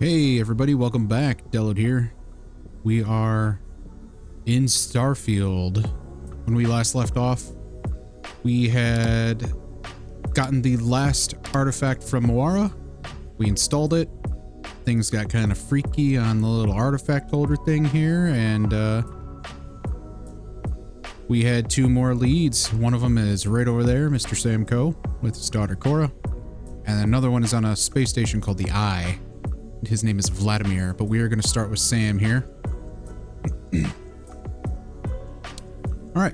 Hey everybody, welcome back. Delod here. We are in Starfield. When we last left off, we had gotten the last artifact from Moara. We installed it. Things got kind of freaky on the little artifact holder thing here, and we had two more leads. One of them is right over there, Mr. Sam Coe with his daughter Cora, and another one is on a space station called the Eye. His name is Vladimir, but we are going to start with Sam here. All right.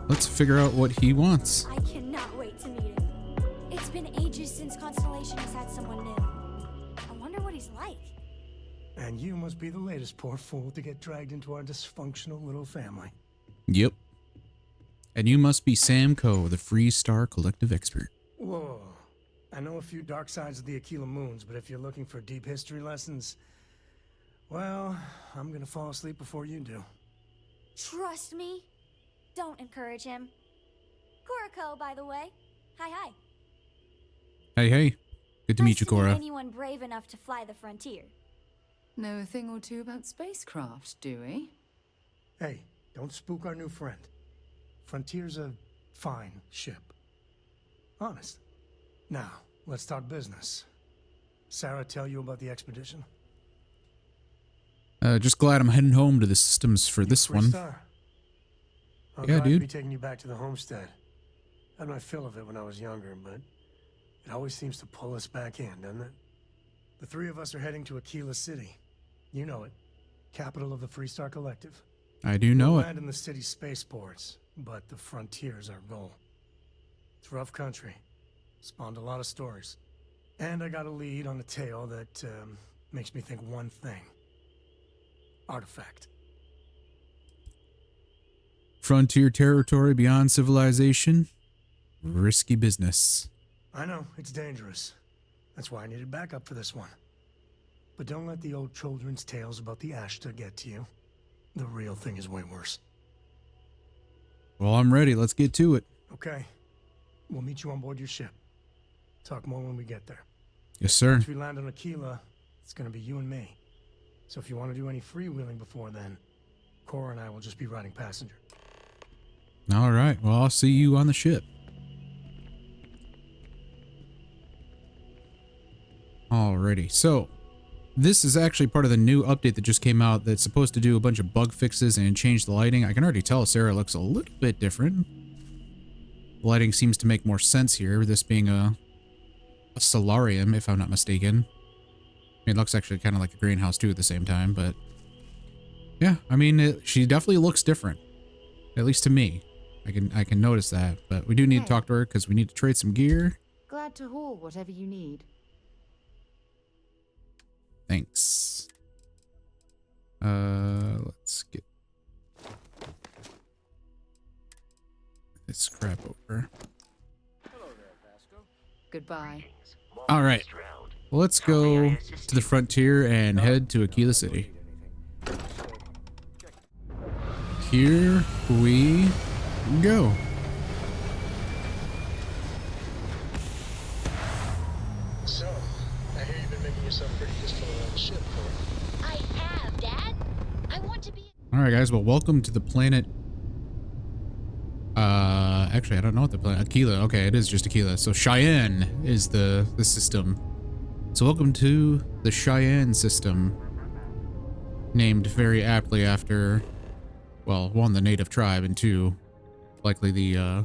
Let's figure out what he wants. I cannot wait to meet him. It's been ages since Constellation has had someone new. I wonder what he's like. And you must be the latest poor fool to get dragged into our dysfunctional little family. Yep. And you must be Sam Coe, the Free Star Collective expert. Whoa. I know a few dark sides of the Akila moons, but if you're looking for deep history lessons, well, I'm gonna fall asleep before you do. Trust me. Don't encourage him. Korako, by the way. Hi. Hey. Good to meet you, Cora. Anyone brave enough to fly the frontier? Know a thing or two about spacecraft, do we? Hey, don't spook our new friend. Frontier's a fine ship. Honest. Now, let's talk business. Sarah tell you about the expedition? Just glad I'm heading home to the systems for this one. I'm Yeah, glad to dude. be taking you back to the homestead. Had my fill of it when I was younger, but it always seems to pull us back in, doesn't it? The three of us are heading to Akila City. You know it. Capital of the Free Star Collective. I do know We'll it. land in the city's spaceports, but the frontier's our goal. It's rough country. Spawned a lot of stories. And I got a lead on a tale that makes me think one thing. Artifact. Frontier territory beyond civilization. Risky business. I know, it's dangerous. That's why I needed backup for this one. But don't let the old children's tales about the Ashta get to you. The real thing is way worse. Well, I'm ready. Let's get to it. Okay. We'll meet you on board your ship. Talk more when we get there. Yes, sir. Once we land on Akila, it's gonna be you and me. So if you want to do any freewheeling before then, Cora and I will just be riding passenger. All right. Well, I'll see you on the ship. Alrighty. So, this is actually part of the new update that just came out that's supposed to do a bunch of bug fixes and change the lighting. I can already tell Sarah looks a little bit different. The lighting seems to make more sense here, this being a solarium, if I'm not mistaken. It looks actually kind of like a greenhouse too at the same time, but yeah, I mean, she definitely looks different, at least to me. I can notice that, but we do need to talk to her because we need to trade some gear. Glad to haul whatever you need. Thanks. Let's get this crap over. Goodbye. All right, well, let's go to the frontier and head to Akila City. Here we go. So, I hear you've been making yourself pretty useful around the ship, Cora. I have, Dad. I want to be... All right, guys. Well, welcome to the planet. Actually, I don't know what the planet. Akila. Okay, it is just Akila. So Cheyenne is the system. So welcome to the Cheyenne system, named very aptly after, well, one, the native tribe, and two, likely the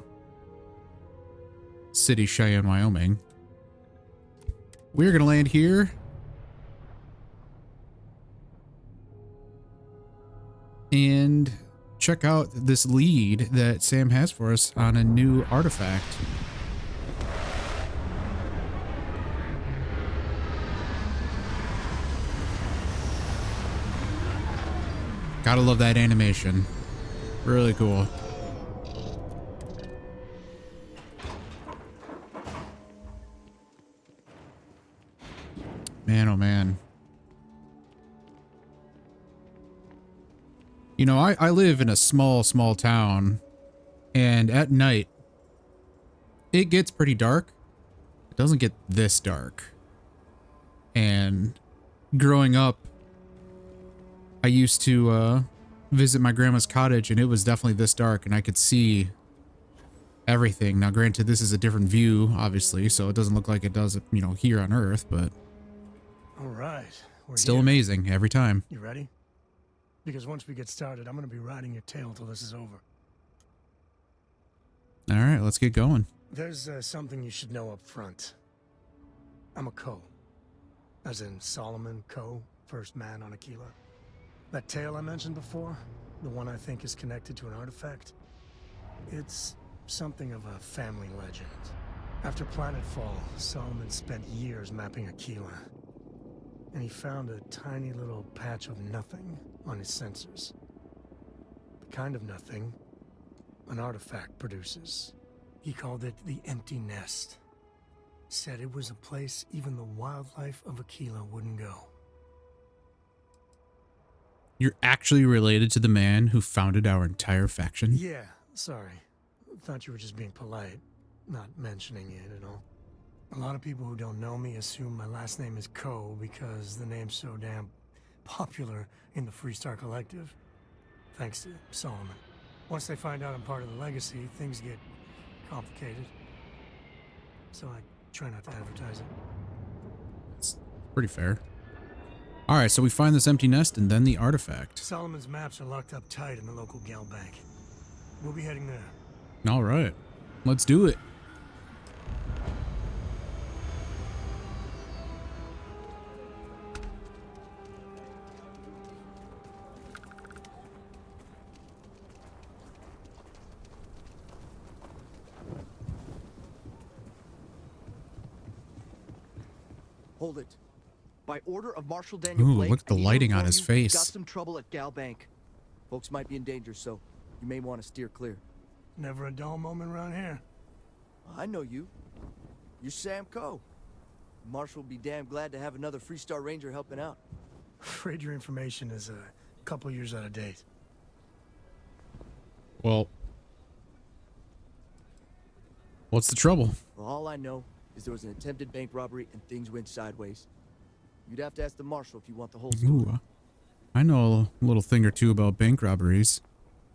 city Cheyenne, Wyoming. We're gonna land here. And check out this lead that Sam has for us on a new artifact. Gotta love that animation. Really cool. Man, oh man. You know, I live in a small town, and at night, it gets pretty dark. It doesn't get this dark. And growing up, I used to visit my grandma's cottage, and it was definitely this dark, and I could see everything. Now, granted, this is a different view, obviously, so it doesn't look like it does, you know, here on Earth, but All right, we're still here. amazing every time. You ready? Because once we get started, I'm gonna be riding your tail till this is over. All right, let's get going. There's something you should know up front. I'm a Coe. As in Solomon Coe, first man on Akila. That tale I mentioned before, the one I think is connected to an artifact, it's something of a family legend. After Planetfall, Solomon spent years mapping Akila. And he found a tiny little patch of nothing on his sensors. The kind of nothing an artifact produces. He called it the Empty Nest. Said it was a place even the wildlife of Akila wouldn't go. You're actually related to the man who founded our entire faction? Yeah, sorry. Thought you were just being polite, not mentioning it at all. A lot of people who don't know me assume my last name is Coe because the name's so damn popular in the Freestar Collective. Thanks to Solomon. Once they find out I'm part of the legacy, things get complicated. So I try not to advertise it. It's pretty fair. All right, so we find this empty nest and then the artifact. Solomon's maps are locked up tight in the local gal bank. We'll be heading there. All right, let's do it. Hold it. By order of Marshal Daniel Ooh, Blake, look at the I need to lighting on inform his you, face. Got some trouble at Gal Bank. Folks might be in danger, so you may want to steer clear. Never a dull moment around here. I know you. You're Sam Coe. Marshal will be damn glad to have another Freestar Ranger helping out. Afraid your information is a couple years out of date. Well, what's the trouble? Well, all I know is there was an attempted bank robbery and things went sideways. You'd have to ask the Marshal if you want the whole story. Ooh, I know a little thing or two about bank robberies.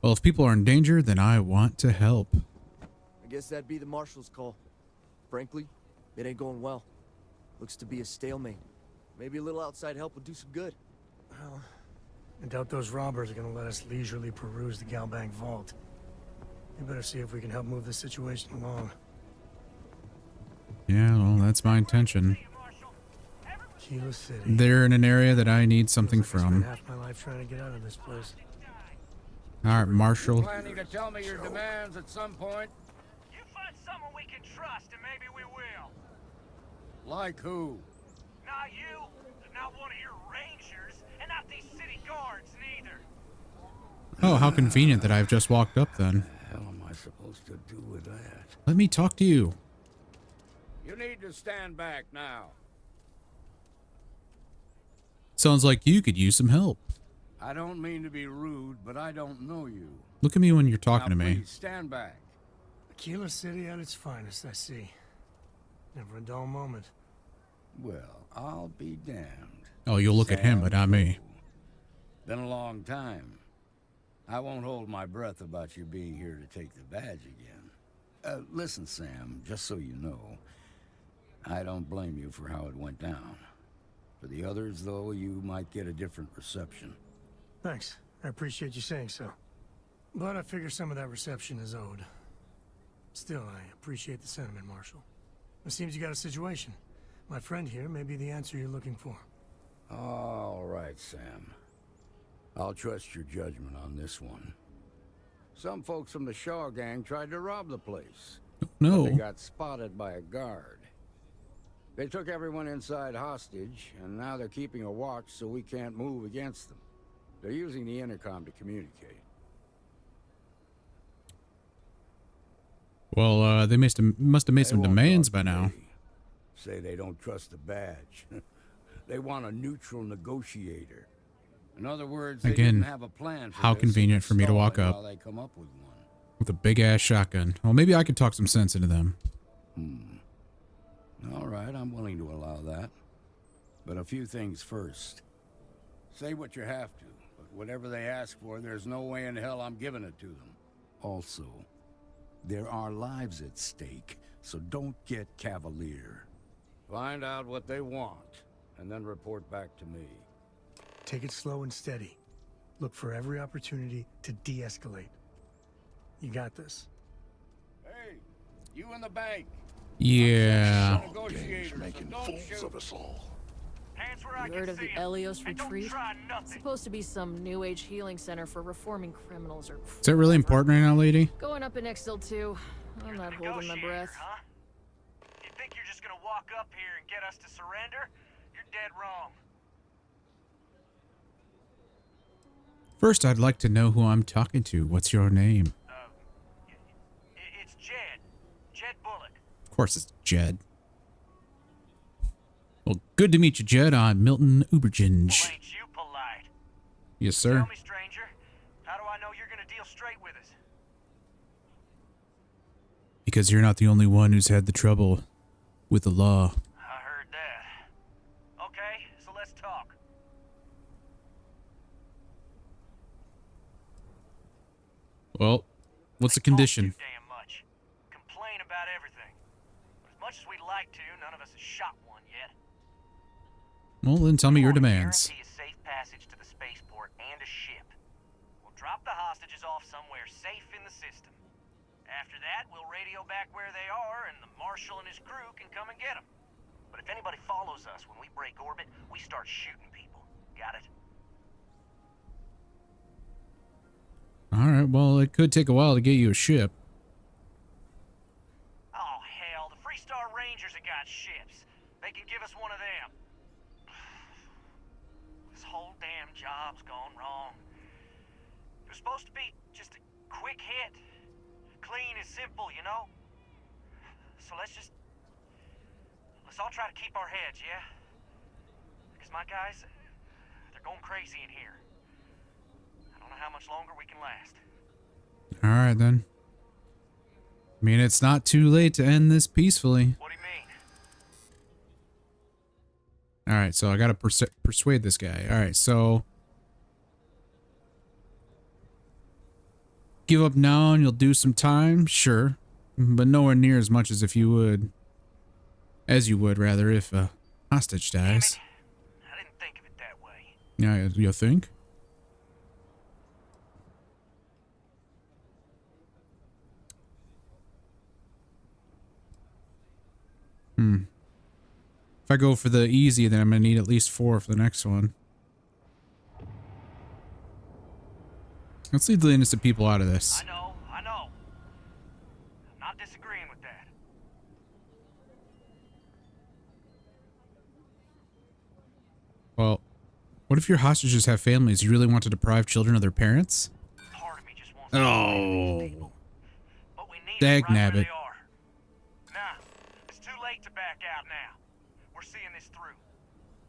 Well, if people are in danger, then I want to help. I guess that'd be the Marshal's call. Frankly, it ain't going well. Looks to be a stalemate. Maybe a little outside help would do some good. Well, I doubt those robbers are gonna let us leisurely peruse the gal bank vault. We better see if we can help move this situation along. Yeah, well, that's my intention. Akila City. They're in an area that I need something Feels like I from. spent half my life trying to get out of this place. All right, Marshal. Planning to tell me your demands at some point? You find someone we can trust, and maybe we will. Like who? Not you, not one of your rangers, and not these city guards neither. Oh, how convenient that I've just walked up then. What the hell am I supposed to do with that? Let me talk to you. You need to stand back now. Sounds like you could use some help. I don't mean to be rude, but I don't know you. Look at me when you're talking Now, to me. please, stand back. Akila City at its finest, I see. Never a dull moment. Well, I'll be damned. Oh, you'll look at him, but not me. Been a long time. I won't hold my breath about you being here to take the badge again. Listen, Sam, just so you know, I don't blame you for how it went down. For the others, though, you might get a different reception. Thanks. I appreciate you saying so. But I figure some of that reception is owed. Still, I appreciate the sentiment, Marshal. It seems you got a situation. My friend here may be the answer you're looking for. All right, Sam. I'll trust your judgment on this one. Some folks from the Shaw gang tried to rob the place. No. But they got spotted by a guard. They took everyone inside hostage, and now they're keeping a watch so we can't move against them. They're using the intercom to communicate. Well, they must have made some They won't demands talk by to now. me. Say they don't trust the badge. They want a neutral negotiator. In other words, they Again, didn't have a plan for how this, convenient so for me to stall walk it up. while they come up with one. With a big ass shotgun. Well, maybe I could talk some sense into them. All right, I'm willing to allow that. But a few things first. Say what you have to, but whatever they ask for, there's no way in hell I'm giving it to them. Also, there are lives at stake, so don't get cavalier. Find out what they want, and then report back to me. Take it slow and steady. Look for every opportunity to de-escalate. You got this. Hey, you in the bank. Yeah. Negotiators, making so don't fools shoot. of us all. Hands where I You can heard of see the 'em. Elios And don't Retreat? try It's nothing. supposed to be some new age healing center for reforming criminals or Is that really important right now, lady? going up in Exil 2. I'm not holding my Negotiator, breath. Huh? You think you're just gonna walk up here and get us to surrender? You're dead wrong. First, I'd like to know who I'm talking to. What's your name? It's Jed. Jed Bullock. Of course, it's Jed. Well, good to meet you, Jed. I'm Milton Uberginge. Well, ain't you polite? Yes, sir. Tell me, stranger, how do I know you're gonna deal straight with us? Because you're not the only one who's had the trouble with the law. I heard that. Okay, so let's talk. Well, what's the We talk condition? too damn much. Complain about everything. But as much as we'd like to, none of us has shot one yet. Well, then tell me your We wanna demands. guarantee a safe passage to the spaceport and a ship. We'll drop the hostages off somewhere safe in the system. After that, we'll radio back where they are, and the Marshal and his crew can come and get them. But if anybody follows us when we break orbit, we start shooting people. Got it? All right, well, it could take a while to get you a ship. Oh, hell, the Freestar Rangers have got ships. They can give us one of them. This whole damn job's gone wrong. It was supposed to be just a quick hit. Clean and simple, you know? So let's all try to keep our heads, yeah? Because my guys, they're going crazy in here. I don't know how much longer we can last. All right, then. I mean, it's not too late to end this peacefully. What do you mean? All right, so I got to persuade this guy. All right, so give up now and you'll do some time? Sure. But nowhere near as much as you would rather, if a hostage Damn dies. it. I didn't think of it that way. Yeah, you think? If I go for the easy, then I'm going to need at least 4 for the next one. Let's leave the innocent people out of this. I know. I'm not disagreeing with that. Well, what if your hostages have families? You really want to deprive children of their parents? Part of me just wants to save these people. Oh. But we need them right where Dagnabbit. they are. Nah, it's too late to back out now. We're seeing this through.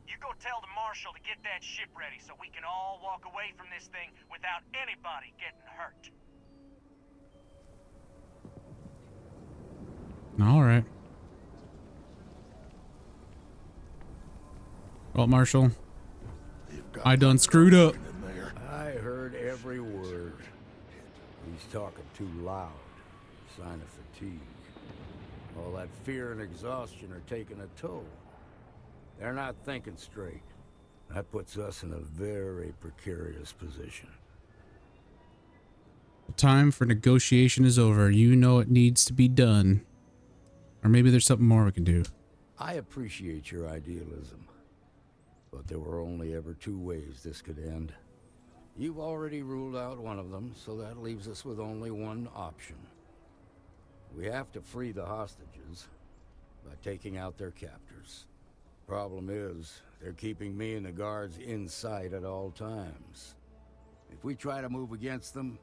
You go tell the Marshal to get that ship ready so we can all walk away from this thing without anybody getting hurt. All right. Well, Marshal, I done screwed up. I heard every word. He's talking too loud. Sign of fatigue. All that fear and exhaustion are taking a toll. They're not thinking straight. That puts us in a very precarious position. Time for negotiation is over. You know it needs to be done. Or maybe there's something more we can do. I appreciate your idealism, but there were only ever 2 ways this could end. You've already ruled out one of them, so that leaves us with only one option. We have to free the hostages by taking out their captors. Problem is, they're keeping me and the guards in sight at all times. If we try to move against them,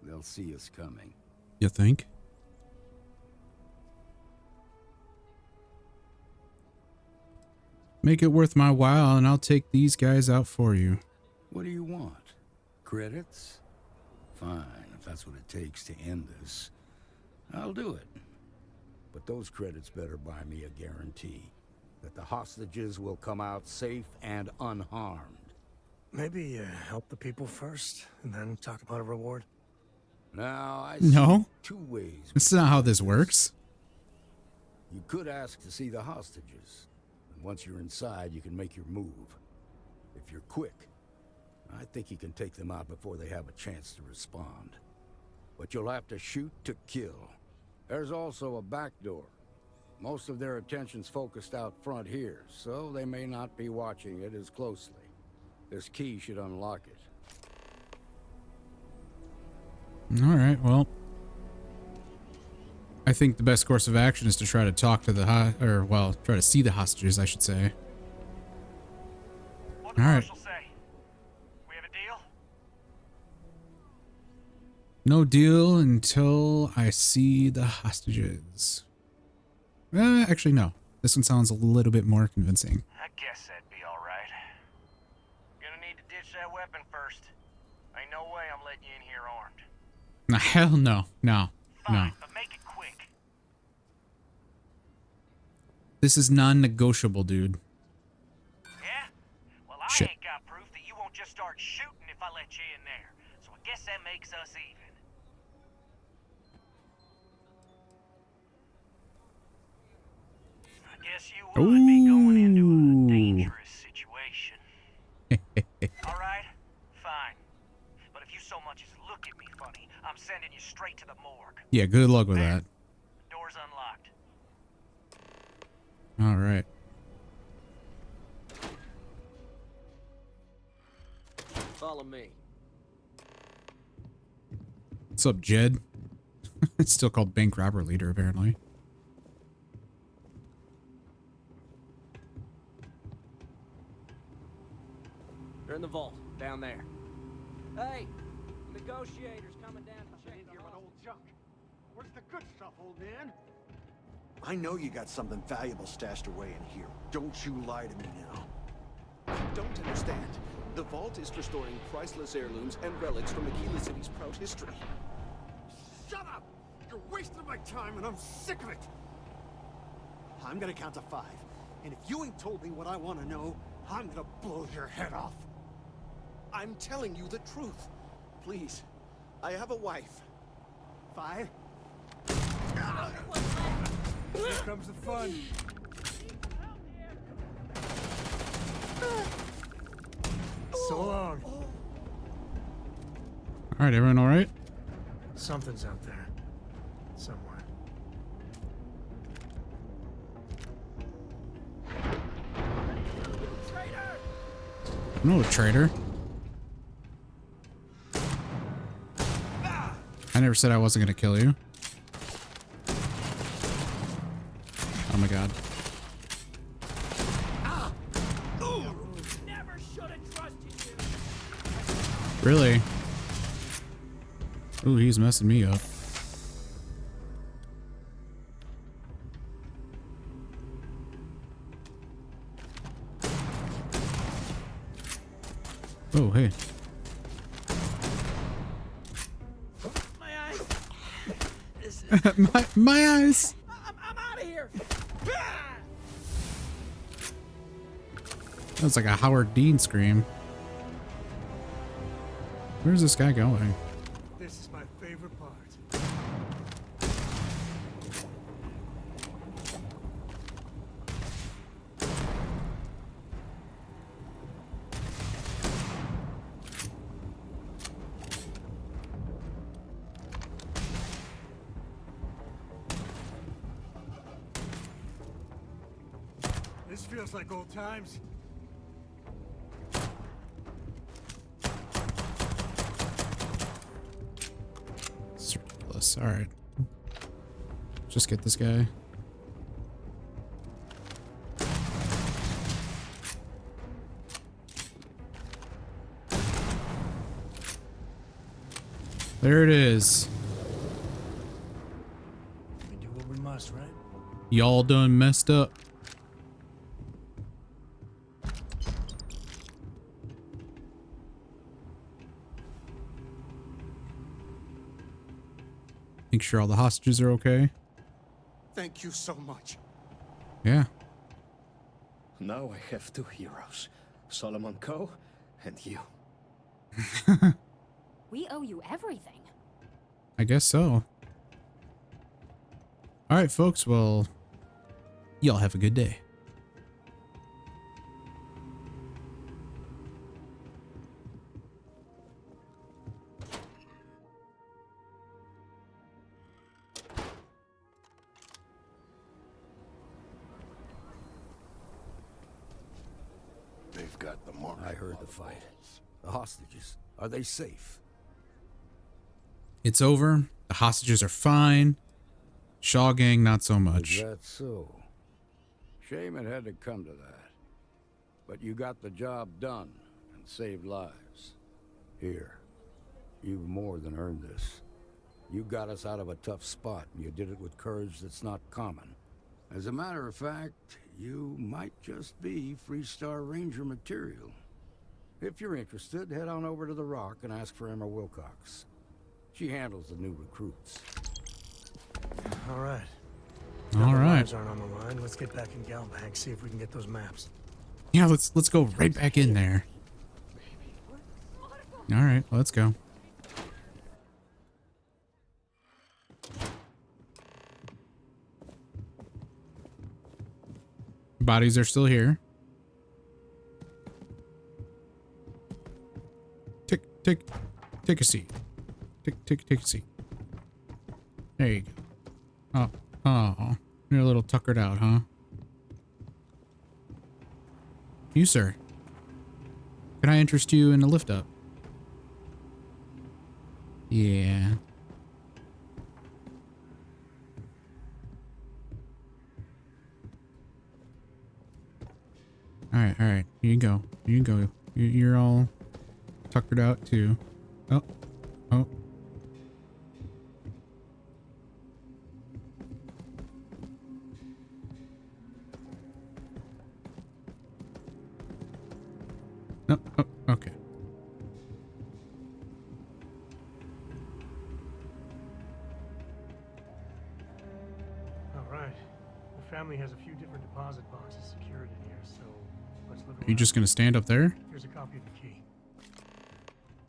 they'll see us coming. You think? Make it worth my while and I'll take these guys out for you. What do you want? Credits? Fine, if that's what it takes to end this. I'll do it. But those credits better buy me a guarantee that the hostages will come out safe and unharmed. Maybe help the people first, and then talk about a reward? Now, I No. see two ways. This is not how this works. You could ask to see the hostages. And once you're inside, you can make your move. If you're quick, I think you can take them out before they have a chance to respond. But you'll have to shoot to kill. There's also a back door. Most of their attention's focused out front here, so they may not be watching it as closely. This key should unlock it. All right, well, I think the best course of action is to try to talk to the try to see the hostages, I should say. What'd the All right. marshal say? We have a deal? No deal until I see the hostages. Actually, no. This one sounds a little bit more convincing. I guess that'd be all right. Gonna need to ditch that weapon first. Ain't no way I'm letting you in here armed. Nah, hell no. No. Fine, No. but make it quick. This is non-negotiable, dude. Yeah? Well, I Shit. ain't got proof that you won't just start shooting if I let you in there. So I guess that makes us even. I guess you would be going into a dangerous situation. All right, fine. But if you so much as look at me funny, I'm sending you straight to the morgue. Yeah, good luck with that. The door's unlocked. All right. Follow me. What's up, Jed? It's still called bank robber leader, apparently. They're in the vault, down there. Hey, negotiators coming down to check your old junk. Where's the good stuff, old man? I know you got something valuable stashed away in here. Don't you lie to me now. Don't understand. The vault is for storing priceless heirlooms and relics from Akila City's proud history. Shut up! You're wasting my time and I'm sick of it! I'm gonna count to 5. And if you ain't told me what I want to know, I'm gonna blow your head off. I'm telling you the truth. Please, I have a wife. 5. Here comes the fun. So long. All right, everyone all right? Something's out there. Somewhere. No, traitor. I never said I wasn't going to kill you. Oh my god. Never should have trusted you. Really? Ooh, he's messing me up. Oh, hey. My eyes. my eyes. I'm out of here. That was like a Howard Dean scream. Where's this guy going? This is my favorite part. This feels like old times. It's ridiculous. All right. Just get this guy. There it is. We do what we must, right? Y'all done messed up. Make sure all the hostages are okay. Thank you so much. Yeah. Now I have two heroes, Sam Coe and you. We owe you everything. I guess so. All right, folks. Well, y'all have a good day. They've got the mark. I heard the fight. The hostages, are they safe? It's over. The hostages are fine. Shaw Gang, not so much. Is that so? Shame it had to come to that. But you got the job done and saved lives. Here, you've more than earned this. You got us out of a tough spot, and you did it with courage that's not common. As a matter of fact, you might just be Freestar Ranger material. If you're interested, head on over to the Rock and ask for Emma Wilcox. She handles the new recruits. All right. All Now the right. lives aren't on the line. Let's get back in Galbank, see if we can get those maps. Yeah, let's go right back in there. All right, let's go. Bodies are still here. Take a seat. Take a seat. There you go. Oh, you're a little tuckered out, huh? You, sir. Can I interest you in a lift up? Yeah. All right. Here you go. You're all tuckered out too. Oh. No. Oh, okay. All right. The family has a few different deposit boxes secured in here, so let's look Are you just gonna stand up there? Here's a copy of the key.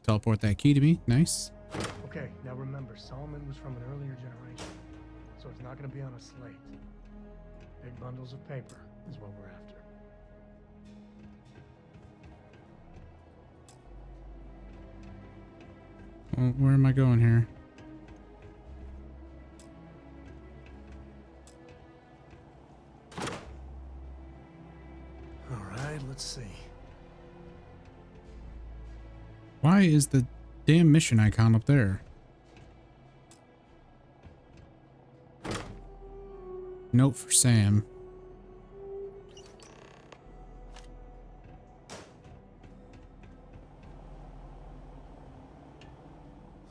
Teleport that key to me. Nice. Okay, now remember, Solomon was from an earlier generation, so it's not going to be on a slate. Big bundles of paper is what we're after. Well, where am I going here? All right, let's see. Why is the damn mission icon up there? Note for Sam.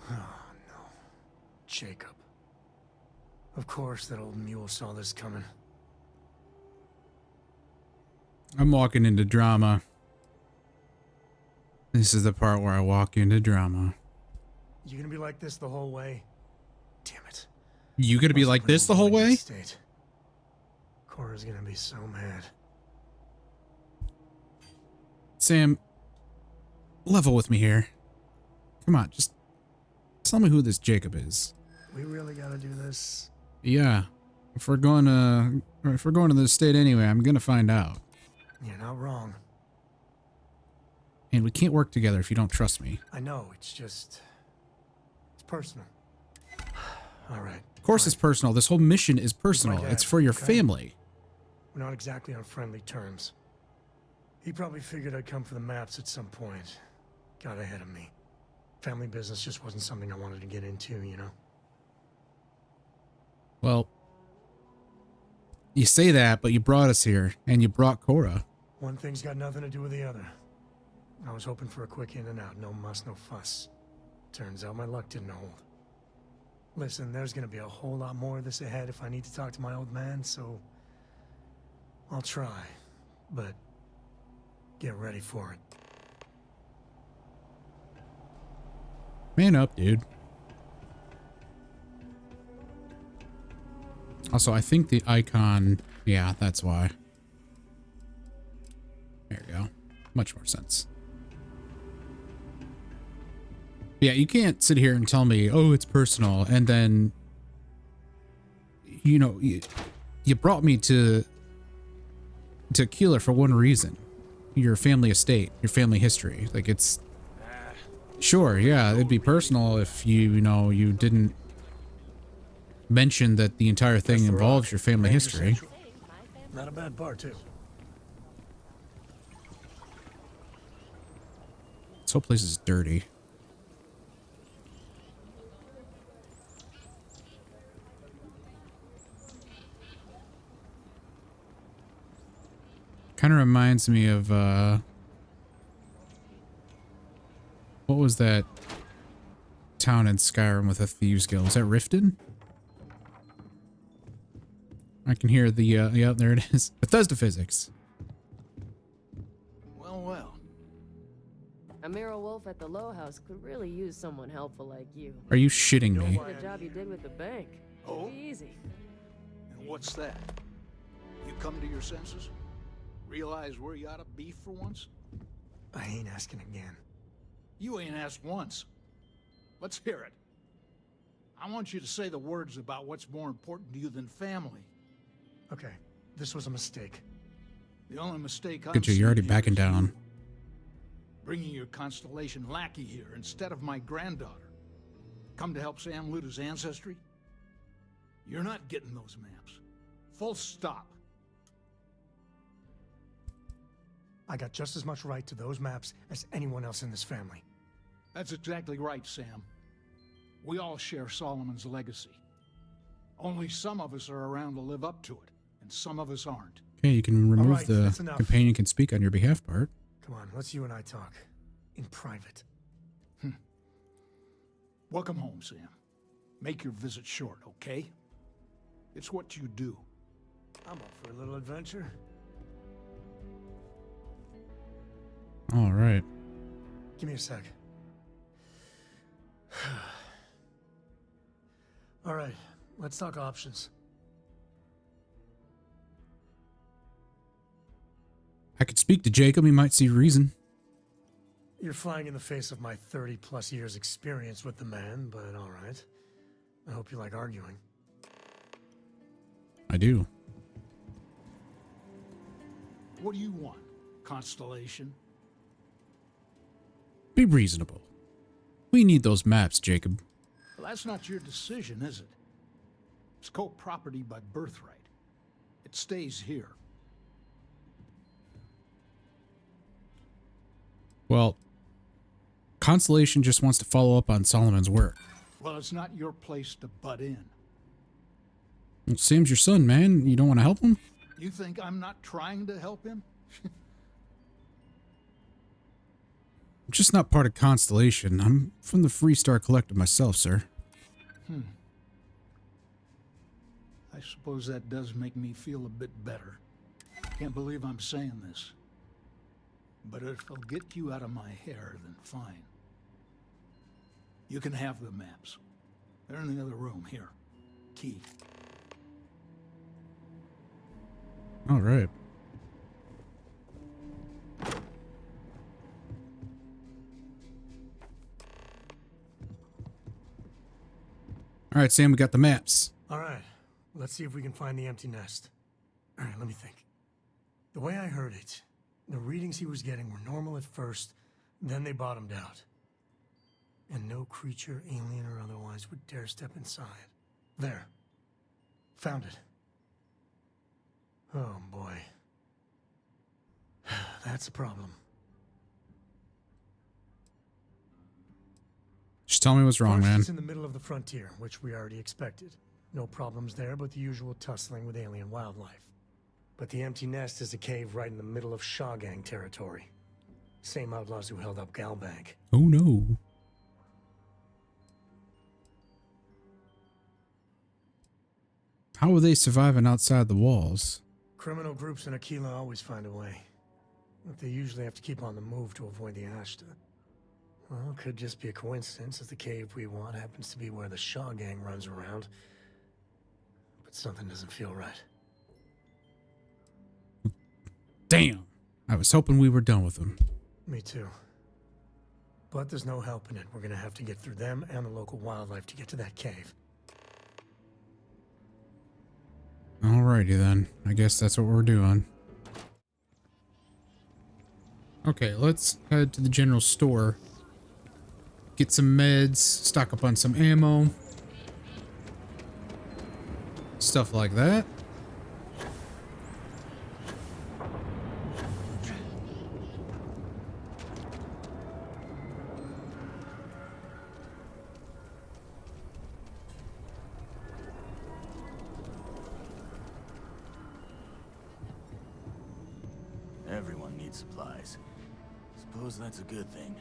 Oh, no. Jacob. Of course that old mule saw this coming. I'm walking into drama. This is the part where I walk into drama. You gonna be like this the whole way? Damn it. You gonna be like this the whole way? Cora's gonna be so mad. Sam, level with me here. Come on, just tell me who this Jacob is. We really gotta do this? Yeah. If we're going to the state anyway, I'm gonna find out. You're not wrong. And we can't work together if you don't trust me. I know, it's personal. All right. Of course it's personal. This whole mission is personal. dad, It's for your okay? family. We're not exactly on friendly terms. He probably figured I'd come for the maps at some point. Got ahead of me. Family business just wasn't something I wanted to get into, you know? Well, you say that, but you brought us here, and you brought Cora. One thing's got nothing to do with the other. I was hoping for a quick in and out, no muss, no fuss. Turns out my luck didn't hold. Listen, there's gonna be a whole lot more of this ahead if I need to talk to my old man, so I'll try, but get ready for it. Man up, dude. Also, I think the icon... Yeah, that's why. Much more sense. Yeah, you can't sit here and tell me, oh, it's personal, and then, you know, you brought me to Akila for one reason. Your family estate, your family history. Like, it's... Sure, yeah, it'd be personal if you know, you didn't mention that the entire thing involves your family history. Not a bad bar, too. This whole place is dirty. Kind of reminds me of, what was that town in Skyrim with a Thieves Guild? Was that Riften? I can hear the, yeah, there it is. Bethesda physics. Well, well. A Mira Wolf at the Low House could really use someone helpful like you. Are you shitting me? The job you did with the bank. Oh? Easy. And what's that? You come to your senses? Realize where you ought to be for once? I ain't asking again. You ain't asked once. Let's hear it. I want you to say the words about what's more important to you than family. Okay, this was a mistake. The only mistake I'm Good, you're already backing down. Bringing your Constellation lackey here instead of my granddaughter. Come to help Sam loot his ancestry? You're not getting those maps. Full stop. I got just as much right to those maps as anyone else in this family. That's exactly right, Sam. We all share Solomon's legacy. Only some of us are around to live up to it, and some of us aren't. Okay, you can remove right, the that's enough. companion can speak on your behalf part. Come on, let's you and I talk. In private. Welcome home, Sam. Make your visit short, okay? It's what you do. I'm up for a little adventure. All right. Give me a sec. All right, let's talk options. I could speak to Jacob. He might see reason. You're flying in the face of my 30-plus years experience with the man, but all right. I hope you like arguing. I do. What do you want, Constellation? Be reasonable. We need those maps, Jacob. Well, that's not your decision, is it? It's Coe property by birthright. It stays here. Well, Constellation just wants to follow up on Solomon's work. Well, it's not your place to butt in. Well, Sam's your son, man. You don't want to help him? You think I'm not trying to help him? I'm just not part of Constellation. I'm from the Freestar Collective myself, sir. I suppose that does make me feel a bit better. Can't believe I'm saying this. But if it'll get you out of my hair, then fine. You can have the maps. They're in the other room, here. Key. All right. All right, Sam, we got the maps. All right, let's see if we can find the empty nest. All right, let me think. The way I heard it, the readings he was getting were normal at first, then they bottomed out. And no creature, alien or otherwise, would dare step inside. There. Found it. Oh, boy. That's a problem. Just tell me what's wrong, First, man. it's in the middle of the frontier, which we already expected. No problems there, but the usual tussling with alien wildlife. But the empty nest is a cave right in the middle of Shawgang territory. Same outlaws who held up Galbank. Oh, no. How are they surviving outside the walls? Criminal groups in Akila always find a way. But they usually have to keep on the move to avoid the Ashta. Well, it could just be a coincidence that the cave we want happens to be where the Shaw gang runs around. But something doesn't feel right. Damn. I I was hoping we were done with them. Me too. But there's no helping it. We're gonna have to get through them and the local wildlife to get to that cave. Alrighty then. I guess that's what we're doing. Okay, let's head to the general store. Get some meds, stock up on some ammo. Stuff like that. Everyone needs supplies. Suppose that's a good thing.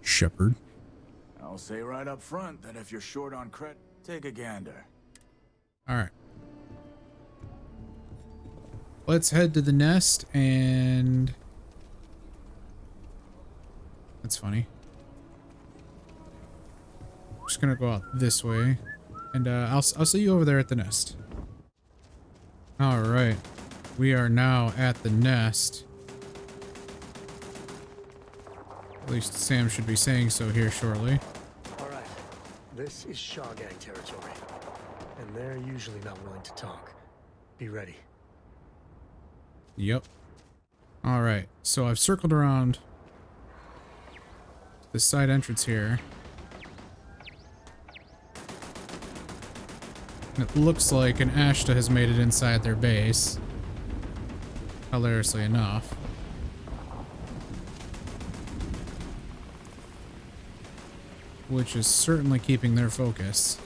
Shepherd. I'll say right up front that if you're short on credit, take a gander. Alright. Let's head to the nest and... That's funny. Just gonna go out this way. And I'll see you over there at the nest. Alright. We are now at the nest. At least Sam should be saying so here shortly. Alright. This is Shaw Gang territory. And they're usually not willing to talk. Be ready. Yep. Alright. So I've circled around the side entrance here. And it looks like an Ashta has made it inside their base. Hilariously enough. Which is certainly keeping their focus.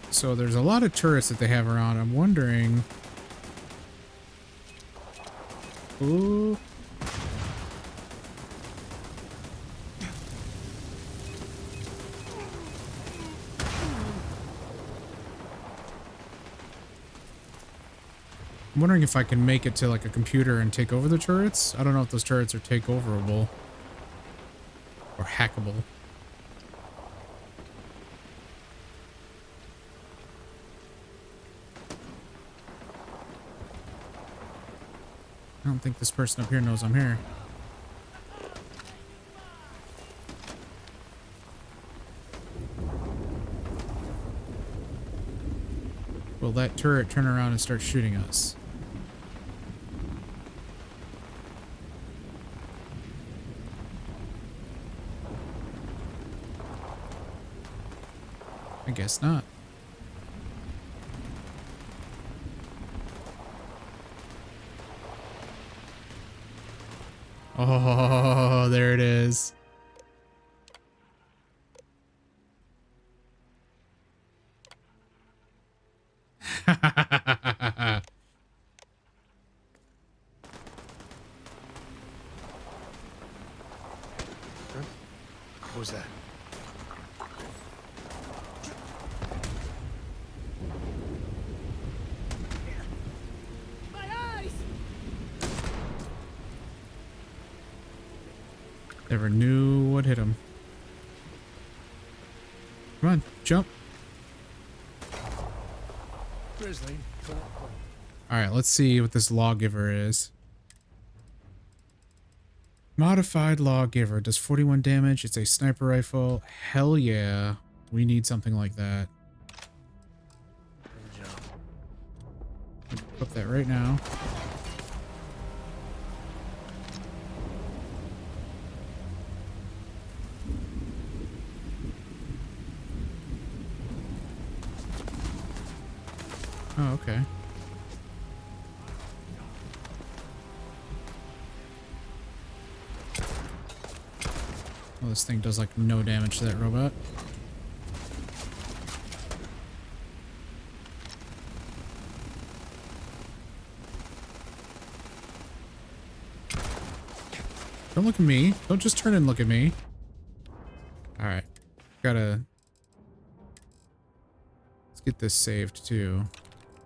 So there's a lot of turrets that they have around. I'm wondering... Ooh. I'm wondering if I can make it to like a computer and take over the turrets. I don't know if those turrets are takeoverable or hackable. I don't think this person up here knows I'm here. Will that turret turn around and start shooting us? I guess not. Oh, there it is. What was that? Never knew what hit him. Come on, jump. Grizzly. Alright, let's see what this lawgiver is. Modified lawgiver. Does 41 damage. It's a sniper rifle. Hell yeah. We need something like that. Good job. Equip that right now. Oh, okay. Well, this thing does like no damage to that robot. Don't look at me. Don't just turn and look at me. Alright. Let's get this saved too.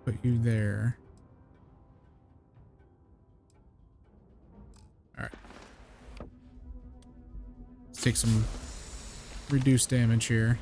Put you there. Alright. Let's take some reduced damage here.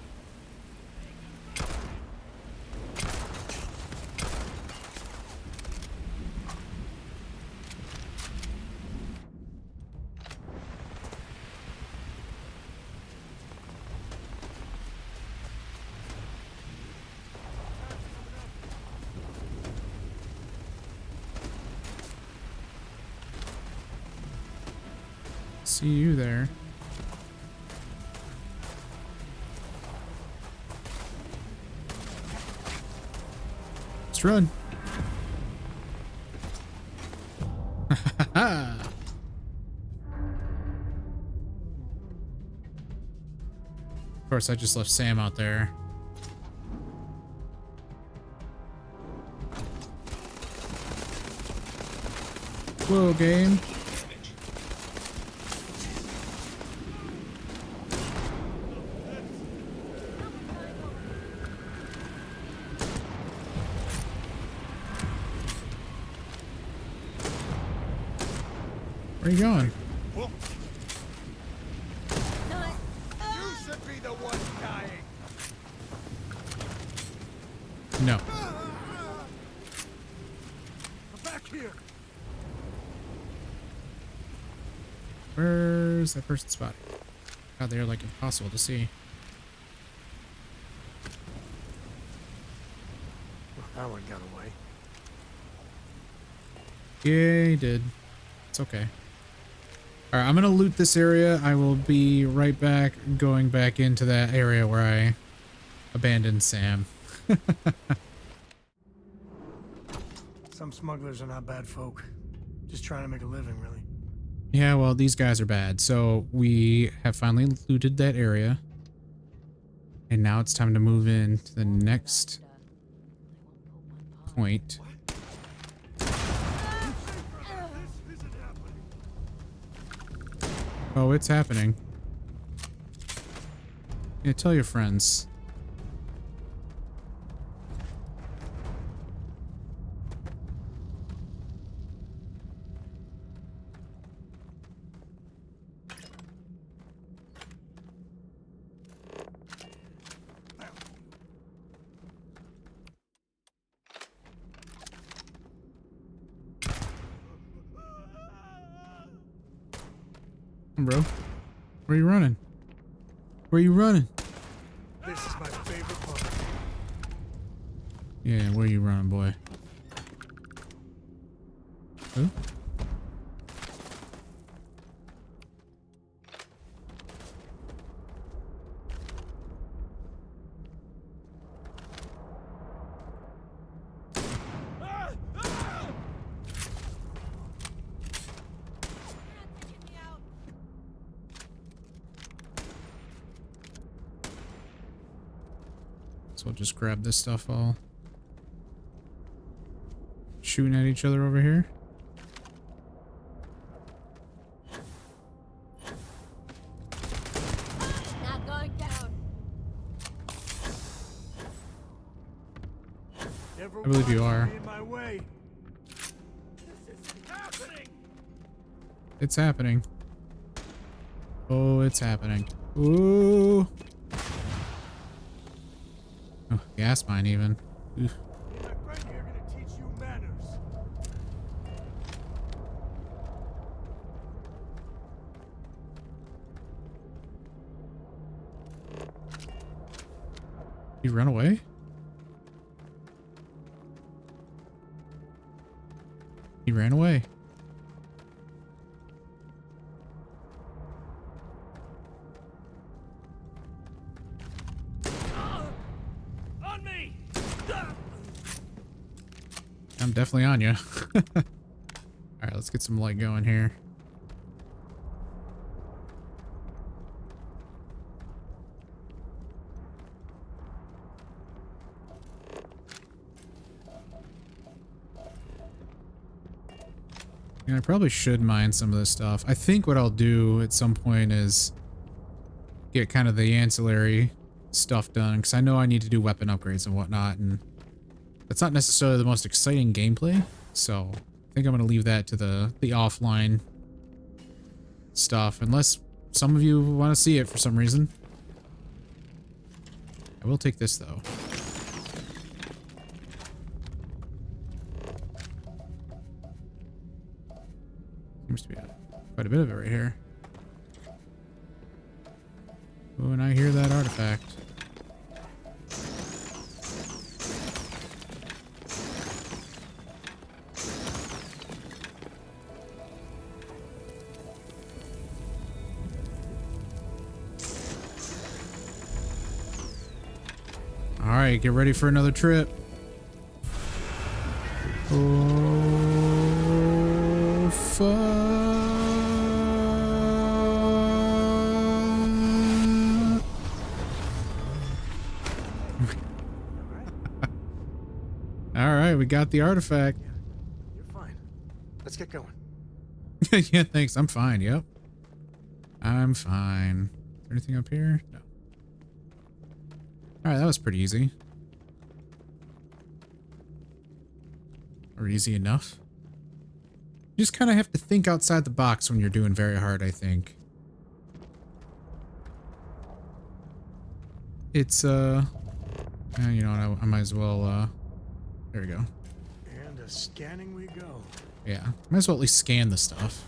See you there. Let's run. Of course, I just left Sam out there. Whoa, game. Where are you going? You should be the one dying. No. Back here. Where's that person spotted? God, they're like impossible to see. Well, that one got away. Yeah, he did. It's okay. All right, I'm gonna loot this area. I will be right back, going back into that area where I abandoned Sam. Some smugglers are not bad folk. Just trying to make a living, really. Yeah, well, these guys are bad. So we have finally looted that area. And now it's time to move in to the next point. Oh, it's happening. Yeah, tell your friends. Bro, where are you running? Where are you running? This is my favorite part. Yeah, where are you running, boy? Who? So we'll just grab this stuff all. Shooting at each other over here. Not going down. I believe you are. In my way. It's happening. Oh, it's happening. Ooh. Oh, gas mine even. Oof. He run away? He ran away. On me! I'm definitely on you. All right, let's get some light going here. And I probably should mine some of this stuff. I think what I'll do at some point is get kind of the ancillary stuff done, because I know I need to do weapon upgrades and whatnot, and that's not necessarily the most exciting gameplay, so I think I'm going to leave that to the offline stuff, unless some of you want to see it for some reason. I will take this, though. Seems to be quite a bit of it right here. Oh, and I hear that artifact. right, get ready for another trip. Oh, fuck. All right, we got the artifact. Yeah, you're fine. Let's get going. Yeah, thanks. I'm fine. Yep. I'm fine. Is there anything up here? No. All right, that was pretty easy. Or easy enough. You just kind of have to think outside the box when you're doing very hard, I think. It's, you know what, I might as well, there we go. And scanning we go. Yeah, might as well at least scan the stuff.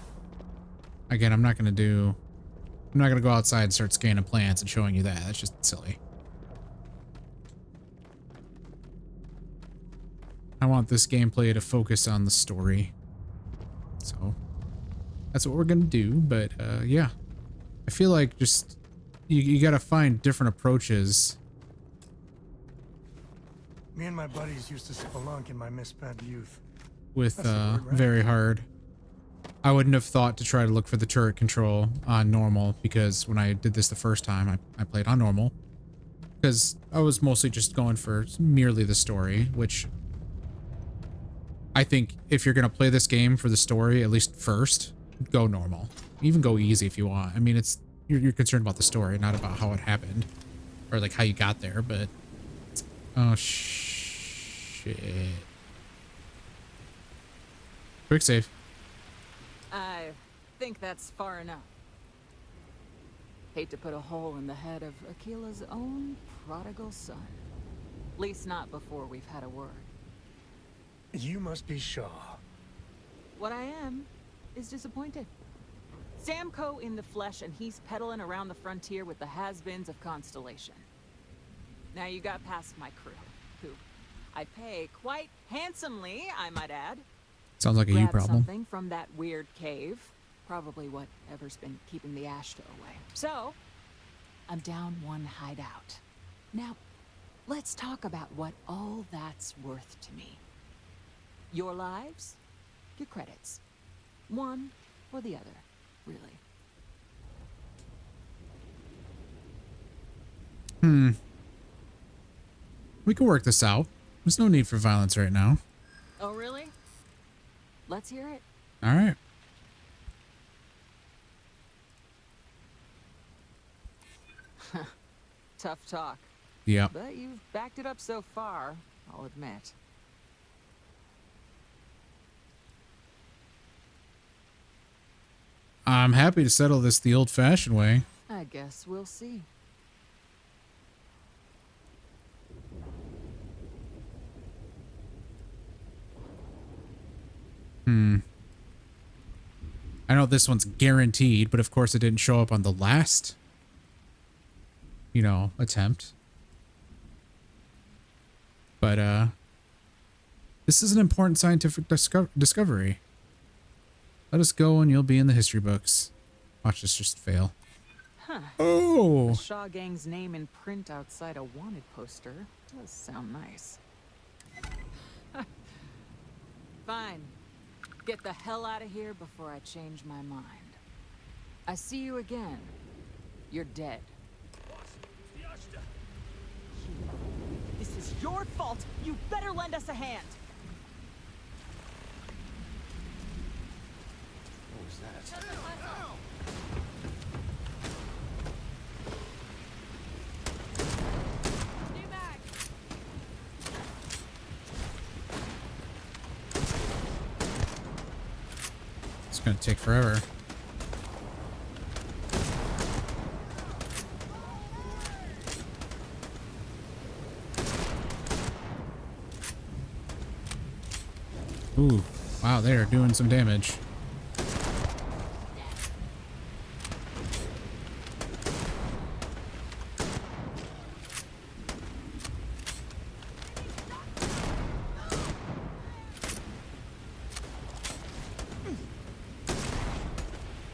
Again, I'm not gonna go outside and start scanning plants and showing you that. That's just silly. I want this gameplay to focus on the story. So that's what we're gonna do, but yeah. I feel like just you gotta find different approaches. Me and my buddies used to spelunk in my misspent youth. With That's the word, right? very hard. I wouldn't have thought to try to look for the turret control on normal, because when I did this the first time, I played on normal. Because I was mostly just going for merely the story, which I think if you're going to play this game for the story, at least first, go normal. Even go easy if you want. I mean, it's you're concerned about the story, not about how it happened. Or like how you got there, but... Oh, shit. Quick save. I think that's far enough. Hate to put a hole in the head of Akila's own prodigal son. At least not before we've had a word. You must be Shaw. What I am is disappointed. Sam Coe in the flesh, and he's peddling around the frontier with the has-beens of Constellation. Now you got past my crew, who I pay quite handsomely, I might add. Sounds like a you Grab problem. something from that weird cave. Probably whatever's been keeping the Ashta away. So, I'm down one hideout. Now, let's talk about what all that's worth to me. Your lives, your credits. One or the other, really. We can work this out. There's no need for violence right now. Oh, really? Let's hear it. All right. Tough talk. Yeah. But you've backed it up so far, I'll admit. I'm happy to settle this the old-fashioned way. I guess we'll see. I know this one's guaranteed, but of course it didn't show up on the last, attempt. But, this is an important scientific discovery. Let us go and you'll be in the history books. Watch this just fail. Huh. Oh! The Shaw Gang's name in print outside a wanted poster does sound nice. Fine. Get the hell out of here before I change my mind. I see you again. You're dead. This is your fault. You better lend us a hand. What was that? It's gonna take forever. Ooh, wow, they're doing some damage.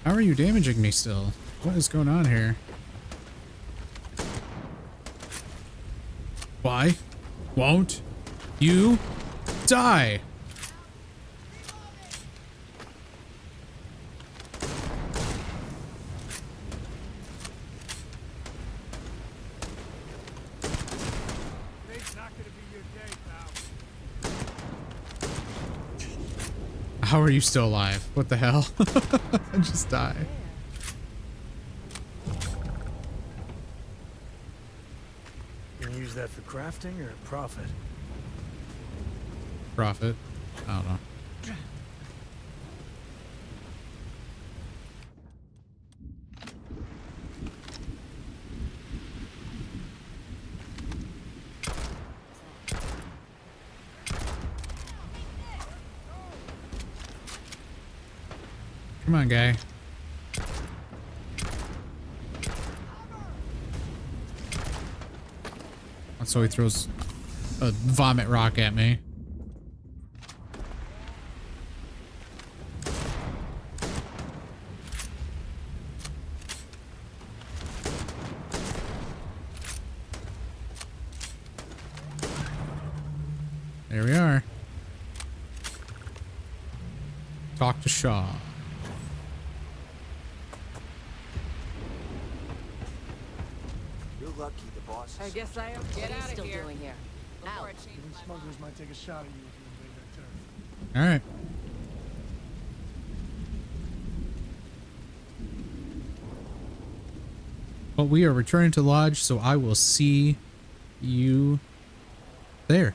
How are you damaging me still? What is going on here? Why? Won't you die? Today's not gonna be your day, pal. How are you still alive? What the hell? Just die. Gonna use that for crafting or profit? Profit. I don't know. Come on, guy. So he throws a vomit rock at me. There we are. Talk to Shaw. You're lucky the boss. I guess I have to get out of here. Doing here? Out. Even smugglers might take a shot at you if you invade their turf. All right. Well, we are returning to Lodge, so I will see you there.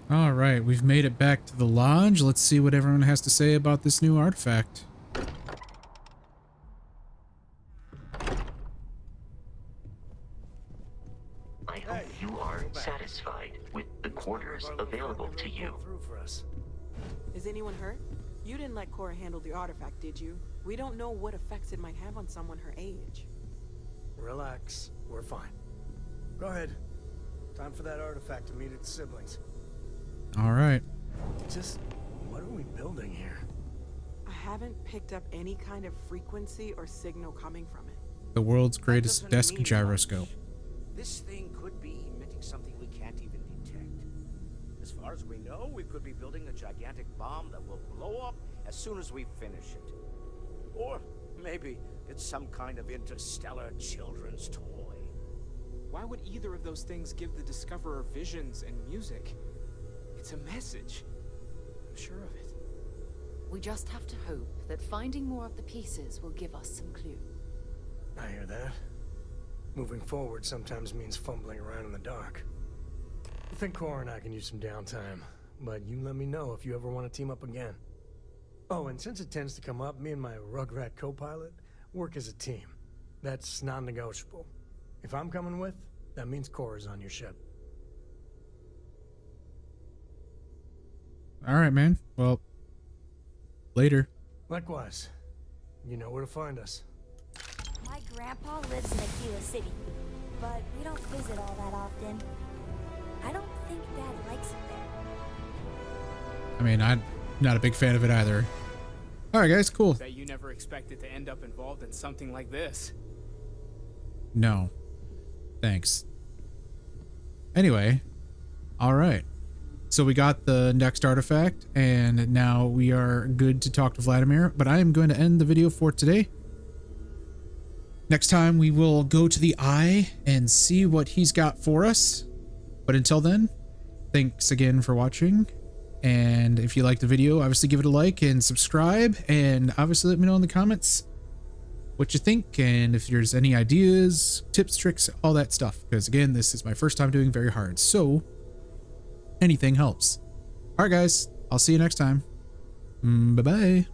All right, we've made it back to the lodge. Let's see what everyone has to say about this new artifact. I hope you are satisfied with the quarters available to you. Is anyone hurt? You didn't let Cora handle the artifact, did you? We don't know what effects it might have on someone her age. Relax, we're fine. Go ahead. Time for that artifact to meet its siblings. All right. Just, what are we building here? I haven't picked up any kind of frequency or signal coming from it. The world's greatest desk gyroscope. This thing could be emitting something we can't even detect. As far as we know, we could be building a gigantic bomb that will blow up as soon as we finish it. Or maybe it's some kind of interstellar children's toy. Why would either of those things give the Discoverer visions and music? It's a message. I'm sure of it. We just have to hope that finding more of the pieces will give us some clue. I hear that. Moving forward sometimes means fumbling around in the dark. I think Cora and I can use some downtime, but you let me know if you ever want to team up again. Oh, and since it tends to come up, me and my Rugrat co-pilot work as a team. That's non-negotiable. If I'm coming with, that means Cora's on your ship. All right, man. Well, later. Likewise. You know where to find us. My grandpa lives in Akila City, but we don't visit all that often. I don't think Dad likes it there. I mean, I'm not a big fan of it either. All right, guys, cool. That you never expected to end up involved in something like this. No. Thanks. Anyway, all right. So we got the next artifact, and now we are good to talk to Vladimir, but I am going to end the video for today. Next time, we will go to the Eye and see what he's got for us. But until then, thanks again for watching. And if you liked the video, obviously give it a like and subscribe, and obviously let me know in the comments what you think, and if there's any ideas, tips, tricks, all that stuff. Because again, this is my first time doing Very Hard, so anything helps. All right, guys, I'll see you next time. Bye-bye.